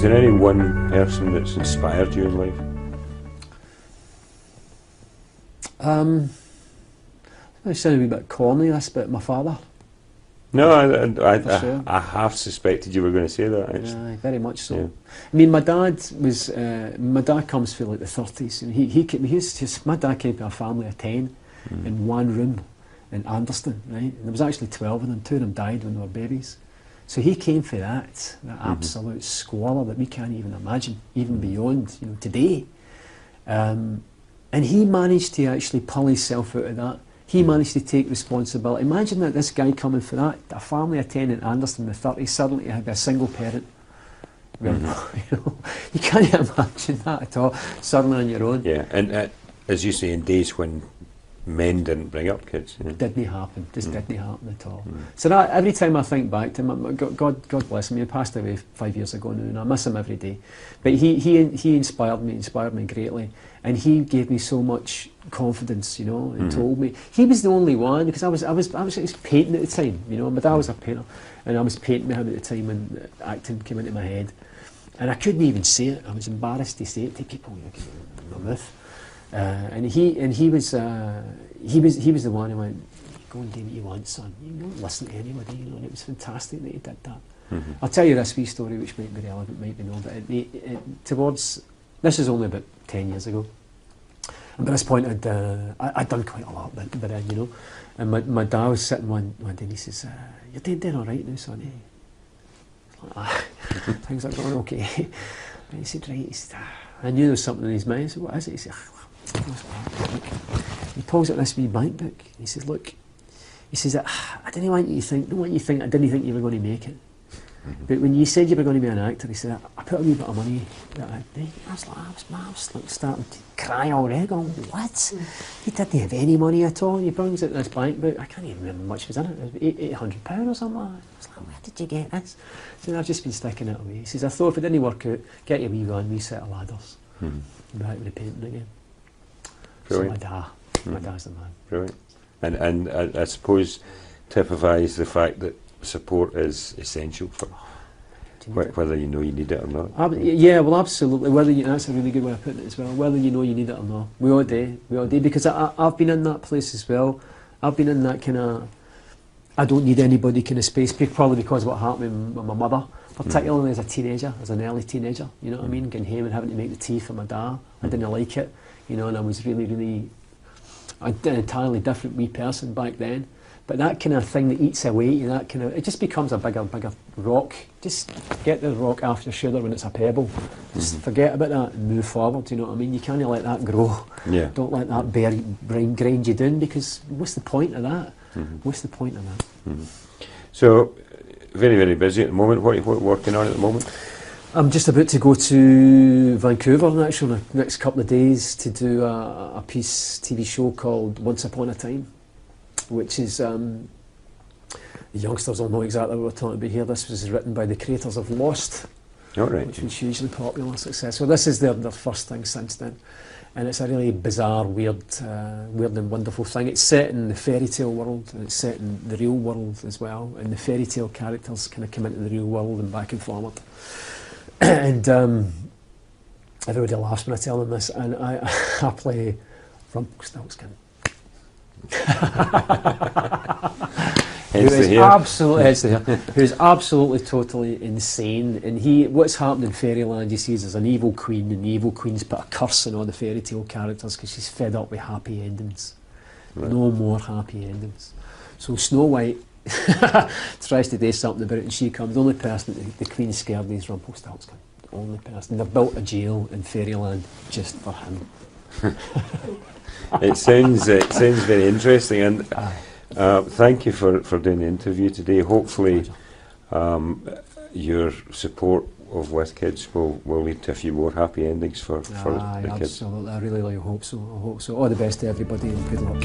there any one person that's inspired you in life? It sounded a wee bit corny, this, but my father. No, Sure. I half suspected you were going to say that. Actually. Very much so. Yeah. I mean, my dad comes from like the 30s, and my dad came to a family of 10 in one room in Anderston, right? And there was actually 12 of them. 2 of them died when they were babies. So he came for that absolute squalor that we can't even imagine, even beyond, today. And he managed to actually pull himself out of that. He managed to take responsibility. Imagine that this guy coming for that, a family of 10 in Anderston in the 30s, suddenly had a single parent. You can't imagine that at all, suddenly on your own. Yeah, and as you say, in days when men didn't bring up kids. Yeah. Didn't happen, just didn't happen at all. So that, every time I think back to him, God bless him, he passed away 5 years ago now, and I miss him every day. But he inspired me greatly, and he gave me so much confidence, and told me. He was the only one, because I was painting at the time, my dad was a painter, and I was painting with him at the time when acting came into my head, and I couldn't even say it. I was embarrassed to say it to people in my mouth. And he was the one who went, go and do what you want, son. You don't listen to anybody, and it was fantastic that he did that. I'll tell you this wee story which might be relevant, might be known, but this is only about 10 years ago. And by this point I'd done quite a lot, but and my dad was sitting one day and he says, you're doing all right now, son, things are going okay. And he said, right, he said, I knew there was something in his mind. I said, what is it? He said, he pulls out this wee bank book. He says, look, he says, I didn't want you to think, I didn't think you were going to make it. But when you said you were going to be an actor, he said, I put a wee bit of money that day. I was starting to cry already, going, what? He didn't have any money at all. He brings out this bank book. I can't even remember how much was in it. It was £800 or something like that. I was like, where did you get this? He said, I've just been sticking it away. He says, I thought if it didn't work out, get your wee set of ladders. And be back with the painting again. Brilliant. So my dad's the man. Brilliant. And I suppose typifies the fact that support is essential for whether you know you need it or not. Yeah, well, absolutely. That's a really good way of putting it as well. Whether you know you need it or not, we all do. Because I've been in that place as well. I've been in that kind of, I don't need anybody kind of space. Probably because of what happened with my mother, particularly as a teenager, as an early teenager. You know what I mean? Getting home and having to make the tea for my dad. I didn't like it. And I was really an entirely different wee person back then. But that kind of thing that eats away, it just becomes a bigger rock. Just get the rock off your shoulder when it's a pebble. Just forget about that and move forward, you know what I mean? You can't let that grow. Yeah. Don't let that grind you down, because what's the point of that? What's the point of that? So, very, very busy at the moment. What are you working on at the moment? I'm just about to go to Vancouver actually in the next couple of days to do a TV show called Once Upon a Time, which is, the youngsters will know exactly what we're talking about here. This was written by the creators of Lost, which was hugely popular and successful. This is their first thing since then. And it's a really bizarre, weird and wonderful thing. It's set in the fairy tale world, and it's set in the real world as well. And the fairy tale characters kind of come into the real world and back and forward. And everybody laughs when I tell them this, and I play Rumpelstiltskin. Who's absolutely totally insane, and what's happened in fairyland, you see, is there's an evil queen, and the evil queen's put a curse on all the fairy tale characters because she's fed up with happy endings. No more happy endings. So Snow White tries to do something about it, and she comes. The only person the queen's scared is Rumpelstiltskin. The only person. They've built a jail in fairyland just for him. It sounds very interesting, and thank you for doing the interview today. Hopefully your support of With Kids will lead to a few more happy endings for the kids. Absolutely, I really hope so. All the best to everybody, and good luck.